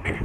Hello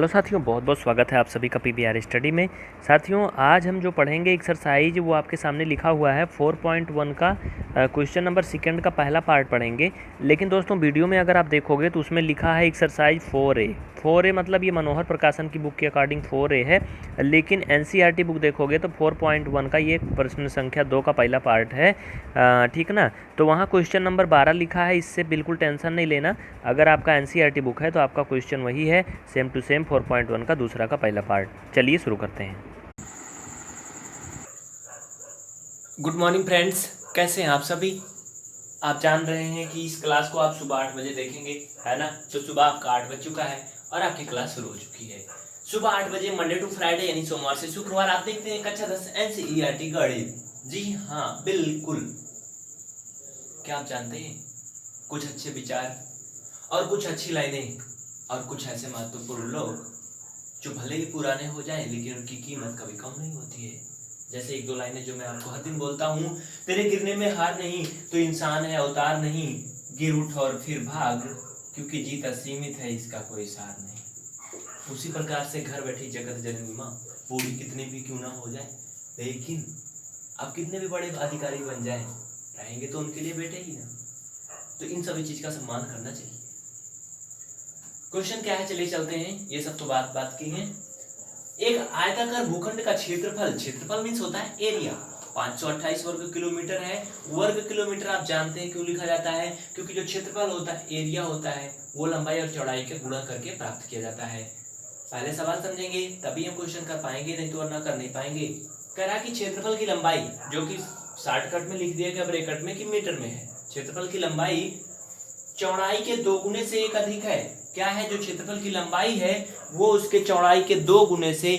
साथियों, बहुत बहुत स्वागत है आप सभी का पीबीआर स्टडी में। साथियों, आज हम जो पढ़ेंगे एक्सरसाइज वो आपके सामने लिखा हुआ है 4.1 का क्वेश्चन नंबर सेकंड का पहला पार्ट पढ़ेंगे। लेकिन दोस्तों, वीडियो में अगर आप देखोगे तो उसमें लिखा है एक्सरसाइज 4A। 4A मतलब ये मनोहर प्रकाशन की बुक के अकॉर्डिंग 4A है, लेकिन एनसीईआरटी बुक देखोगे तो 4.1 का ये प्रश्न संख्या 2 का पहला पार्ट है। ठीक ना। तो वहाँ क्वेश्चन नंबर 12 लिखा है, इससे बिल्कुल टेंशन नहीं लेना। अगर आपका एनसीईआरटी बुक है तो आपका क्वेश्चन वही है, सेम टू सेम 4.1 का दूसरा का पहला पार्ट। चलिए शुरू करते हैं। गुड मॉर्निंग फ्रेंड्स, कैसे हैं आप सभी। आप जान रहे हैं कि इस क्लास को आप सुबह 8 बजे देखेंगे, है ना। तो सुबह आपका 8 बज चुका है और आपकी क्लास शुरू हो चुकी है। सुबह 8 बजे मंडे टू फ्राइडे यानी सोमवार से शुक्रवार आप देखते हैं कक्षा 10 एनसीईआरटी गणित। जी हाँ, बिल्कुल। क्या आप जानते हैं, कुछ अच्छे विचार और कुछ अच्छी लाइनें और कुछ ऐसे महत्वपूर्ण लोग जो भले ही पुराने हो जाएं लेकिन उनकी कीमत कभी कम नहीं होती है। जैसे एक दो लाइनें जो मैं आपको हर दिन बोलता हूँ, तेरे गिरने में हार नहीं तो इंसान है अवतार नहीं, गिर उठ और फिर भाग क्योंकि जीत असीमित है इसका कोई सार नहीं। उसी प्रकार से घर बैठी जगत जननी माँ बूढ़ी कितनी भी क्यों ना हो जाए, लेकिन आप कितने भी बड़े अधिकारी बन जाए, रहेंगे तो उनके लिए बेटे ही ना। तो इन सभी चीज का सम्मान करना चाहिए। क्वेश्चन क्या है, चलिए चलते हैं। ये सब तो बात की है। एक आयताकार भूखंड का क्षेत्रफल मीन्स होता है एरिया, 528 वर्ग किलोमीटर है। वर्ग किलोमीटर आप जानते हैं क्यों लिखा जाता है, क्योंकि जो क्षेत्रफल होता है, एरिया होता है, वो लंबाई और चौड़ाई के गुणा करके प्राप्त किया जाता है। पहले सवाल समझेंगे तभी हम क्वेश्चन कर पाएंगे, नहीं तो वरना कर नहीं पाएंगे। कह रहा कि क्षेत्रफल की लंबाई, जो कि शॉर्टकट में लिख दिया गया ब्रैकेट में कि मीटर में है, क्षेत्रफल की लंबाई चौड़ाई के 2 गुने से एक अधिक है। क्या है, जो क्षेत्रफल की लंबाई है वो उसके चौड़ाई के 2 गुने से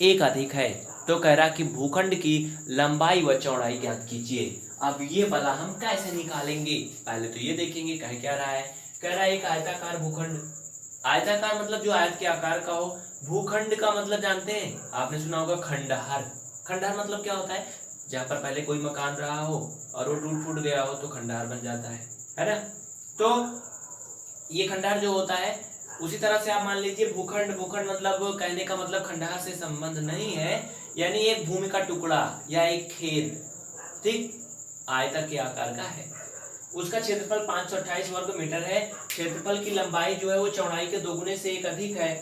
एक अधिक है। तो कह रहा कि भूखंड की लंबाई व चौड़ाई ज्ञात कीजिए। अब ये वाला हम कैसे निकालेंगे, पहले तो ये देखेंगे कह क्या रहा है। कह रहा है एक आयताकार भूखंड, आयताकार मतलब जो आयत के आकार का हो। भूखंड का मतलब जानते हैं, आपने सुना होगा खंडहर। खंडहर मतलब क्या होता है, जहां पर पहले कोई मकान रहा हो और वो टूट फूट गया हो तो खंडहर बन जाता है ना। तो ये खंडहर जो होता है, उसी तरह से आप मान लीजिए भूखंड मतलब कहने का मतलब खंडहर से संबंध नहीं है, यानी एक भूमि का टुकड़ा या एक खेत, ठीक, आयतक के आकार का है। उसका क्षेत्रफल 528 वर्ग मीटर है। क्षेत्रफल की लंबाई जो है वो चौड़ाई के 2 गुने से एक अधिक है।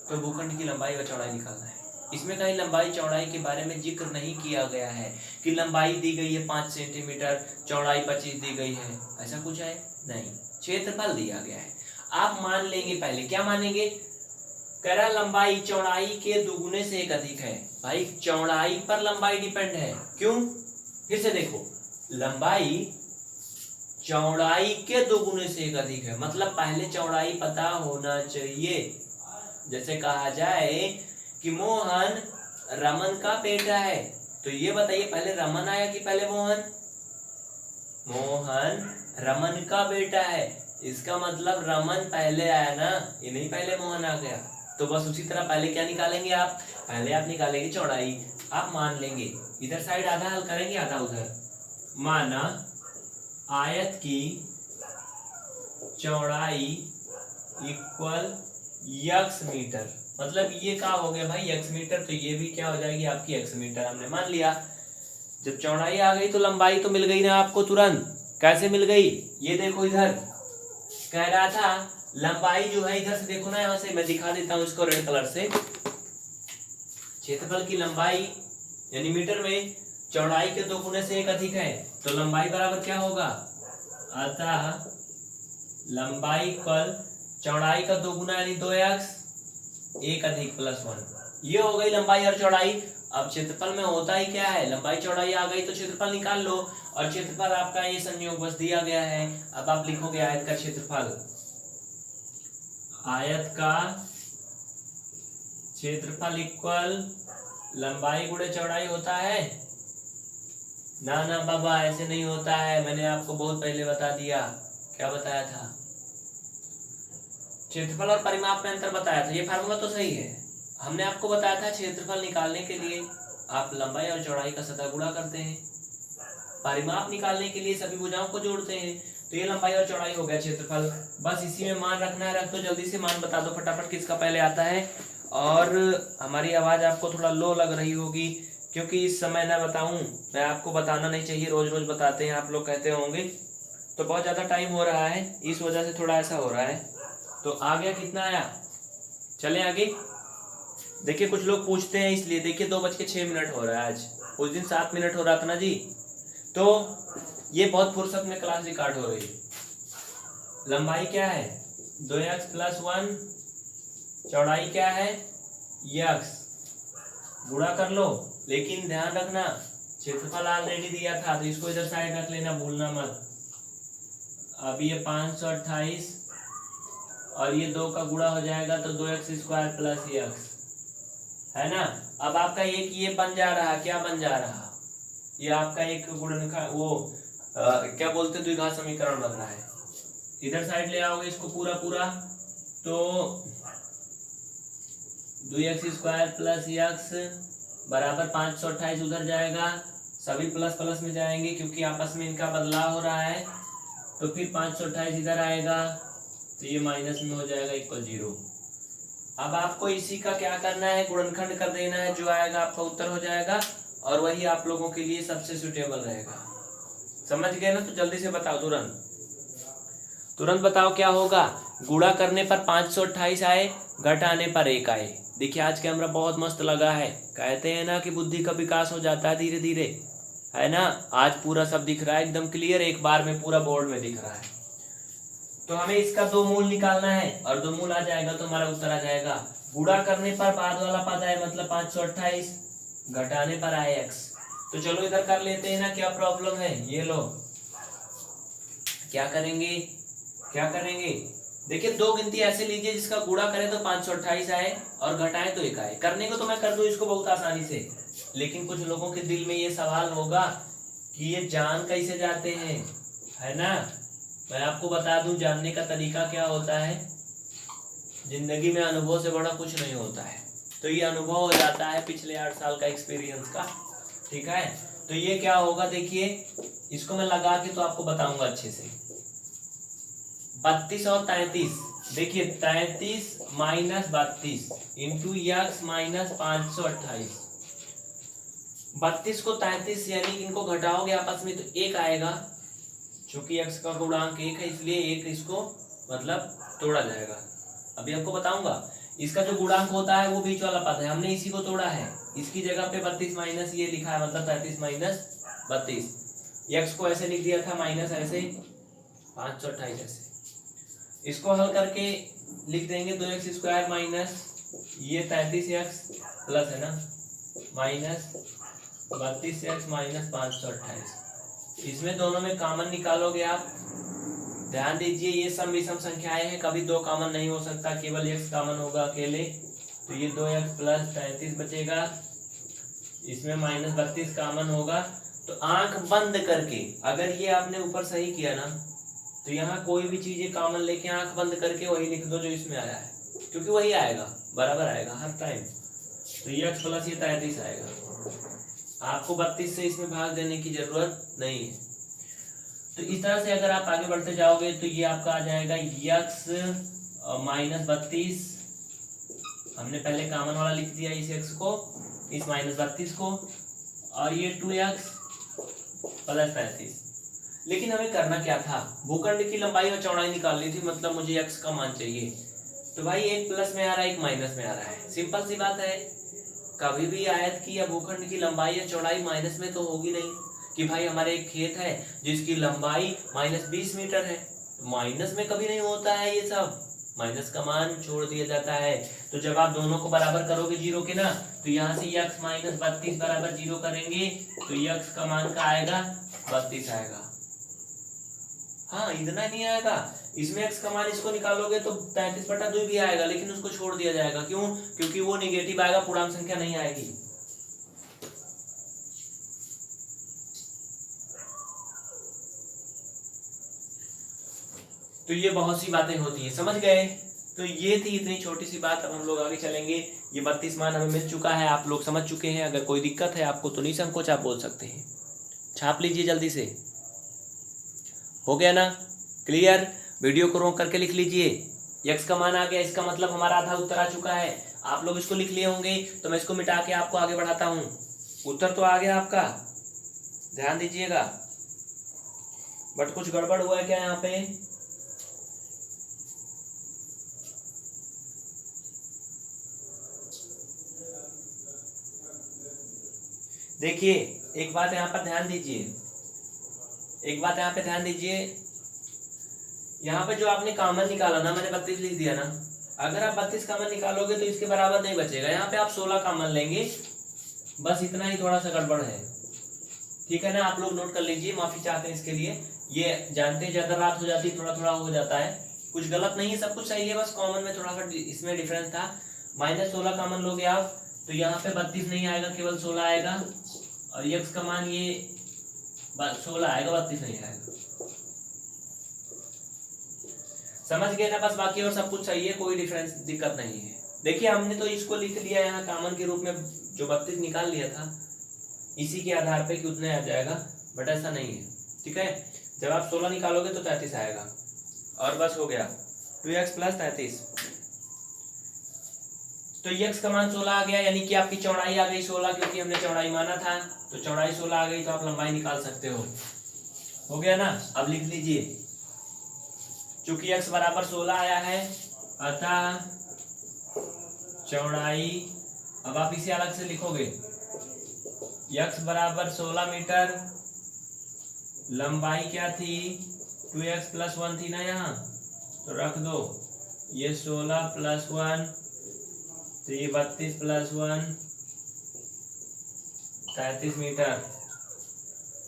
तो भूखंड की लंबाई व चौड़ाई निकालना है। इसमें कहीं लंबाई चौड़ाई के बारे में जिक्र नहीं किया गया है कि लंबाई दी गई है 5 सेंटीमीटर, चौड़ाई 25 दी गई है, ऐसा कुछ है नहीं, क्षेत्रफल दिया गया है। आप मान लेंगे, पहले क्या मानेंगे, कह रहा लंबाई चौड़ाई के 2 गुने से एक अधिक है। भाई चौड़ाई पर लंबाई डिपेंड है, क्यों, फिर से देखो, लंबाई चौड़ाई के 2 गुने से एक अधिक है, मतलब पहले चौड़ाई पता होना चाहिए। जैसे कहा जाए कि मोहन रमन का बेटा है, तो ये बताइए पहले रमन आया कि पहले मोहन। मोहन रमन का बेटा है, इसका मतलब रमन पहले आया ना, ये नहीं पहले मोहन आ गया। तो बस उसी तरह पहले क्या निकालेंगे आप, पहले आप निकालेंगे चौड़ाई। आप मान लेंगे इधर साइड आधा हल करेंगे आधा उधर। माना आयत की चौड़ाई इक्वल x मीटर, मतलब ये क्या हो गया भाई x मीटर, तो ये भी क्या हो जाएगी आपकी x मीटर, हमने मान लिया। जब चौड़ाई आ गई तो लंबाई तो मिल गई ना आपको तुरंत। कैसे मिल गई, ये देखो इधर कह रहा था लंबाई जो है, इधर से देखो ना, यहां से मैं दिखा देता हूं इसको रेड कलर से। क्षेत्रफल की लंबाई यानी मीटर में चौड़ाई के 2 गुने से एक अधिक है, तो लंबाई बराबर क्या होगा, अतः लंबाई इक्वल चौड़ाई का 2 गुना यानी 2x, एक अधिक प्लस 1। ये हो गई लंबाई और चौड़ाई। अब क्षेत्रफल में होता ही क्या है, लंबाई चौड़ाई आ गई तो क्षेत्रफल निकाल लो, और क्षेत्रफल आपका ये संयोग बस दिया गया है। अब आप लिखोगे आयत का क्षेत्रफल, आयत का क्षेत्रफल इक्वल लंबाई गुणे चौड़ाई होता है ना। ना बाबा, ऐसे नहीं होता है, मैंने आपको बहुत पहले बता दिया। क्या बताया था, क्षेत्रफल और परिमाप में अंतर बताया था। ये फार्मूला तो सही है, हमने आपको बताया था क्षेत्रफल निकालने के लिए आप लंबाई और चौड़ाई का सतह गुणा करते हैं, परिमाप निकालने के लिए सभी भुजाओं को जोड़ते हैं। तो ये लंबाई और चौड़ाई हो गया क्षेत्रफल। बस इसी में मान रखना है, रख दो जल्दी से, मान बता दो फटाफट किसका पहले आता है। और हमारी आवाज़ आपको थोड़ा लो लग रही होगी क्योंकि इस समय ना बताऊं, मैं आपको बताना नहीं चाहिए, रोज रोज बताते हैं आप लोग कहते होंगे, तो बहुत ज़्यादा टाइम हो रहा है इस वजह से थोड़ा ऐसा हो रहा है। तो आ गया, कितना आया, चलें आगे। देखिए कुछ लोग पूछते हैं इसलिए, देखिए 2:06 हो रहा है आज, उस दिन 7 मिनट हो रहा था ना जी। तो ये बहुत फुर्सत में क्लास रिकॉर्ड हो रही है। लंबाई क्या है 2x + 1, चौड़ाई क्या है x, गुणा कर लो। लेकिन ध्यान रखना क्षेत्रफल ऑलरेडी दिया था तो इसको इधर साइड रख लेना, भूलना मत। अब ये 528 और ये 2 का गुणा हो जाएगा तो 2x² + x है ना। अब आपका एक ये बन जा रहा, क्या बन जा रहा, ये आपका एक गुणनखंड वो क्या बोलते द्विघात समीकरण बन रहा है। इधर साइड ले आओगे इसको पूरा पूरा तो 2x² + x बराबर 528 उधर जाएगा, सभी प्लस प्लस में जाएंगे क्योंकि आपस में इनका बदलाव हो रहा है। तो फिर 528 इधर आएगा तो ये माइनस में हो जाएगा इक्वल 0। अब आपको इसी का क्या करना है, गुणनखंड कर देना है, जो आएगा आपका उत्तर हो जाएगा और वही आप लोगों के लिए सबसे सुटेबल रहेगा। समझ गए ना। तो जल्दी से बताओ, तुरंत बताओ क्या होगा। गुणा करने पर 528 आए, घटाने पर 1 आए। देखिए आज कैमरा बहुत मस्त लगा है, कहते हैं ना कि बुद्धि का विकास हो जाता है धीरे धीरे, है ना। आज पूरा सब दिख रहा है एकदम क्लियर, एक बार में पूरा बोर्ड में दिख रहा है। तो हमें इसका 2 मूल निकालना है और 2 मूल आ जाएगा तो हमारा उत्तर आ जाएगा। गुणा करने पर बाद वाला पद आए मतलब 528, घटाने पर आए x। तो चलो इधर कर लेते हैं ना, क्या प्रॉब्लम है, ये लो क्या करेंगे। देखिए 2 गिनती ऐसे लीजिए जिसका गुणा करें तो 528 आए और घटाएं तो 1 आए। करने को तो मैं कर दूं इसको बहुत आसानी से, लेकिन कुछ लोगों के दिल में ये सवाल होगा कि ये जान कैसे जाते हैं, है ना। मैं आपको बता दूं जानने का तरीका क्या होता है। जिंदगी में अनुभव से बड़ा कुछ नहीं होता है, तो ये अनुभव हो जाता है पिछले 8 साल का एक्सपीरियंस का, ठीक है। तो ये क्या होगा, देखिए इसको मैं लगा के तो आपको बताऊंगा अच्छे से। 32 और 33, देखिए 33 - 32 इंटू x - 528। 32 को 33 यानी कि इनको घटाओगे आपस में तो 1 आएगा, चूंकि x का गुणांक 1 है इसलिए 1 इसको मतलब तोड़ा जाएगा। अभी आपको बताऊंगा। इसका जो गुणांक होता है वो बीच वाला पद है, हमने इसी को तोड़ा है। इसकी जगह पे 32 माइनस ये लिखा है, मतलब 33 - 32। x को ऐसे लिख दिया था माइनस ऐसे, 528 ऐसे। इसको हल करके लिख देंगे 2x² माइनस ये 33x प्लस है ना माइनस 32x माइनस 528। इसमें दोनों में कॉमन निकालोगे आप। ध्यान दीजिए ये सम विषम संख्याएं हैं, कभी 2 कॉमन नहीं हो सकता, केवल x कॉमन होगा अकेले। तो ये 2x + 33 बचेगा, इसमें माइनस 32 कॉमन होगा। तो आंख बंद करके अगर ये आपने ऊपर सही किया ना तो यहाँ कोई भी चीज कॉमन लेके आंख बंद करके वही लिख दो जो इसमें आया है, क्योंकि वही आएगा, बराबर आएगा हर टाइम। तो ये x प्लस ये 33 आएगा, आपको 32 से इसमें भाग देने की जरूरत नहीं है। तो इस तरह से अगर आप आगे बढ़ते जाओगे तो ये आपका आ जाएगा x - 32। हमने पहले कॉमन वाला लिख दिया इस x को, इस -32 को, और ये 2x + 33। लेकिन हमें करना क्या था, भूखंड की लंबाई और चौड़ाई निकालनी थी, मतलब मुझे x का मान चाहिए। तो भाई एक प्लस में आ रहा है, एक माइनस में आ रहा है, सिंपल सी बात है। कभी भी आयत की या भूखंड की लंबाई या चौड़ाई माइनस में तो होगी नहीं, कि भाई हमारे एक खेत है जिसकी लंबाई -20 मीटर है, माइनस में कभी नहीं होता है ये सब, माइनस का मान छोड़ दिया जाता है। तो जब आप दोनों को बराबर करोगे 0 के ना, तो यहाँ से x - 32 बराबर 0 करेंगे तो x का मान का आएगा 32 आएगा। हाँ इतना नहीं आएगा, इसमें x का मान इसको निकालोगे तो 33/2 भी आएगा, लेकिन उसको छोड़ दिया जाएगा। क्यों? क्योंकि वो निगेटिव आएगा, पूर्णांक संख्या नहीं आएगी। तो ये बहुत सी बातें होती है, समझ गए। तो ये थी इतनी छोटी सी बात। अब हम लोग आगे चलेंगे। ये 32 मान हमें मिल चुका है, आप लोग समझ चुके हैं। अगर कोई दिक्कत है आपको तो निसंकोच आप बोल सकते हैं। छाप लीजिए जल्दी से, हो गया ना। क्लियर। वीडियो को रोक करके लिख लीजिए। x का मान आ गया, इसका मतलब हमारा आधा उत्तर आ चुका है। आप लोग इसको लिख लिए होंगे, तो मैं इसको मिटा के आपको आगे बढ़ाता हूँ। उत्तर तो आ गया आपका, ध्यान दीजिएगा। बट कुछ गड़बड़ हुआ है क्या यहाँ पे? देखिए एक बात यहाँ पर ध्यान दीजिए, एक बात यहाँ पे ध्यान दीजिए। यहाँ पे जो आपने कॉमन निकाला ना, मैंने 32 लिख दिया ना, अगर आप 32 कॉमन निकालोगे तो इसके बराबर नहीं बचेगा। यहाँ पे आप 16 कॉमन लेंगे, बस इतना ही थोड़ा सा गड़बड़ है, ठीक है ना। आप लोग नोट कर लीजिए, माफी चाहते हैं इसके लिए। ये जानते हैं ज्यादा रात हो जाती है, थोड़ा थोड़ा हो जाता है, कुछ गलत नहीं है, सब कुछ सही है, बस कॉमन में थोड़ा सा इसमें डिफरेंस था। -16 कॉमन लोगे आप तो यहाँ पे 32 नहीं आएगा, केवल 16 आएगा। और x का मान ये 16 आएगा, 32 नहीं आएगा। समझ गए ना? बस बाकी और सब कुछ सही है, कोई डिफरेंस दिक्कत नहीं है। देखिए हमने तो इसको लिख लिया यहाँ कॉमन के रूप में, जो 32 निकाल लिया था इसी के आधार पे कि उतने आ जाएगा, बट ऐसा नहीं है, ठीक है। जब आप 16 निकालोगे तो 33 आएगा, और बस हो गया 2x + 33। तो x का मान 16 आ गया, यानी कि आपकी चौड़ाई आ गई 16, क्योंकि हमने चौड़ाई माना था, तो चौड़ाई 16 आ गई, तो आप लंबाई निकाल सकते हो गया ना। अब लिख लीजिए, चूंकि x बराबर 16 आया है, अतः चौड़ाई, अब आप इसे अलग से लिखोगे, x बराबर 16 मीटर, लंबाई क्या थी 2x + 1 थी ना यहाँ, तो रख दो, ये 16 + 1, तो ये 32 + 1 33 मीटर।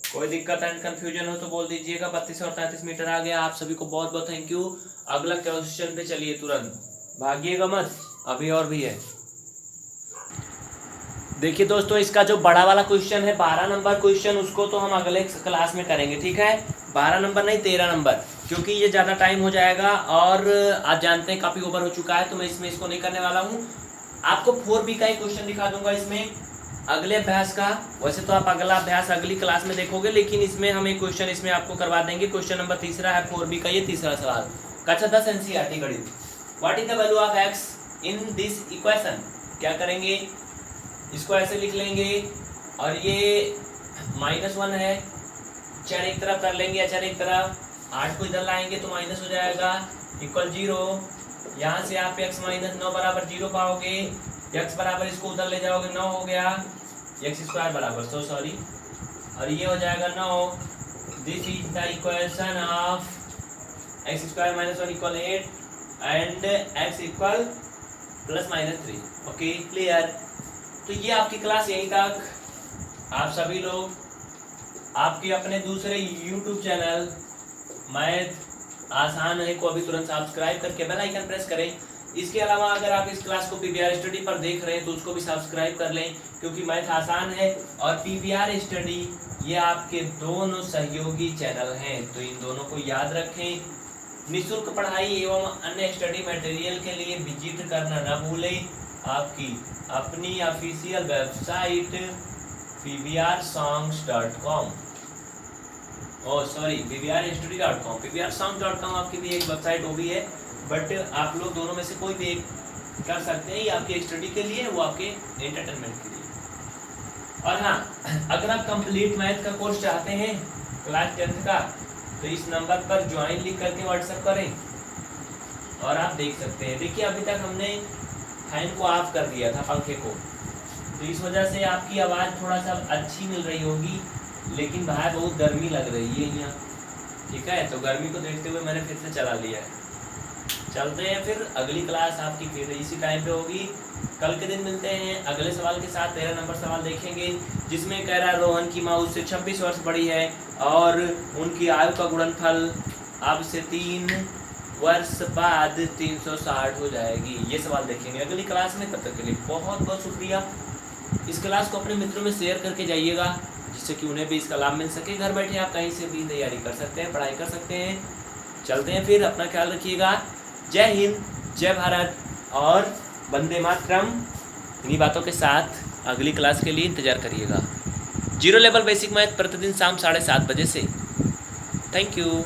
कोई दिक्कत एंड कंफ्यूजन हो तो बोल दीजिएगा। 32 और 33 मीटर आ गया। आप सभी को बहुत बहुत थैंक यू। अगला क्वेश्चन पे चलिए, तुरंत भागिएगा मत, अभी और भी है। देखिए दोस्तों, इसका जो बड़ा वाला क्वेश्चन है 12 नंबर क्वेश्चन, उसको तो हम अगले क्लास में करेंगे, ठीक है। 12 नंबर नहीं 13 नंबर, क्योंकि ये ज़्यादा टाइम हो जाएगा और आप जानते हैं काफ़ी ओवर हो चुका है, तो मैं इसमें इसको नहीं करने वाला हूँ। आपको 4B का ही क्वेश्चन दिखा दूंगा इसमें, अगले अभ्यास का। वैसे तो आप अगला अभ्यास अगली क्लास में देखोगे, लेकिन इसमें हम एक क्वेश्चन इसमें आपको करवा देंगे। क्वेश्चन नंबर 3 है 4B का, ये तीसरा सवाल, कक्षा 10 NCERT गणित। What is the value of x in this equation? क्या करेंगे, इसको ऐसे लिख लेंगे, और ये -1 है, चर एक तरफ कर लेंगे, अचर एक तरफ, 8 को इधर लाएंगे तो माइनस हो जाएगा, इक्वल 0। यहाँ से आप x - 9 बराबर 0 पाओगे, x बराबर इसको उधर ले जाओगे 9 हो गया, x² बराबर, सो सॉरी, और ये हो जाएगा 9। This is the equation of x² - 1 = 8 and x = +-3। Okay, clear. तो ये आपकी क्लास यहीं तक। आप सभी लोग आपके अपने दूसरे YouTube चैनल मैथ आसान है को अभी तुरंत सब्सक्राइब करके बेल आइकन प्रेस करें। इसके अलावा अगर आप इस क्लास को PBR स्टडी पर देख रहे हैं तो उसको भी सब्सक्राइब कर लें, क्योंकि मैथ आसान है और PBR स्टडी ये आपके दोनों सहयोगी चैनल हैं, तो इन दोनों को याद रखें। निःशुल्क पढ़ाई एवं अन्य स्टडी मटेरियल के लिए विजिट करना न भूलें आपकी अपनी official website pbrsongs.com, pbrstudy.com, pbrsongs.com आपकी भी एक वेबसाइट वो भी है, बट आप लोग दोनों में से कोई भी एक कर सकते हैं। ये आपके स्टडी के लिए, वो आपके एंटरटेनमेंट के लिए। और हाँ, अगर आप कंप्लीट मैथ का कोर्स चाहते हैं क्लास 10th का, तो इस नंबर पर ज्वाइन लिख करके व्हाट्सएप करें और आप देख सकते हैं। देखिए अभी तक हमने फैन को ऑफ कर दिया था, पंखे को, तो इस वजह से आपकी आवाज़ थोड़ा सा अच्छी मिल रही होगी, लेकिन बाहर बहुत गर्मी लग रही है यहाँ, ठीक है। तो गर्मी को देखते हुए मैंने फिर से चला लिया है। चलते हैं फिर, अगली क्लास आपकी फिर इसी टाइम पे होगी। कल के दिन मिलते हैं अगले सवाल के साथ। 13 नंबर सवाल देखेंगे, जिसमें कह रहा है रोहन की माँ उससे 26 वर्ष बड़ी है और उनकी आयु का गुणनफल अब से 3 वर्ष बाद 360 हो जाएगी। ये सवाल देखेंगे अगली क्लास में। तब तक के लिए बहुत बहुत शुक्रिया। इस क्लास को अपने मित्रों में शेयर करके जाइएगा, जिससे कि उन्हें भी इसका लाभ मिल सके। घर बैठे आप कहीं से भी तैयारी कर सकते हैं, पढ़ाई कर सकते हैं। चलते हैं फिर, अपना ख्याल रखिएगा। जय हिंद, जय भारत और वंदे मातरम। इन्हीं बातों के साथ अगली क्लास के लिए इंतज़ार करिएगा। जीरो लेवल बेसिक मैथ प्रतिदिन शाम 7:30 बजे से। Thank you.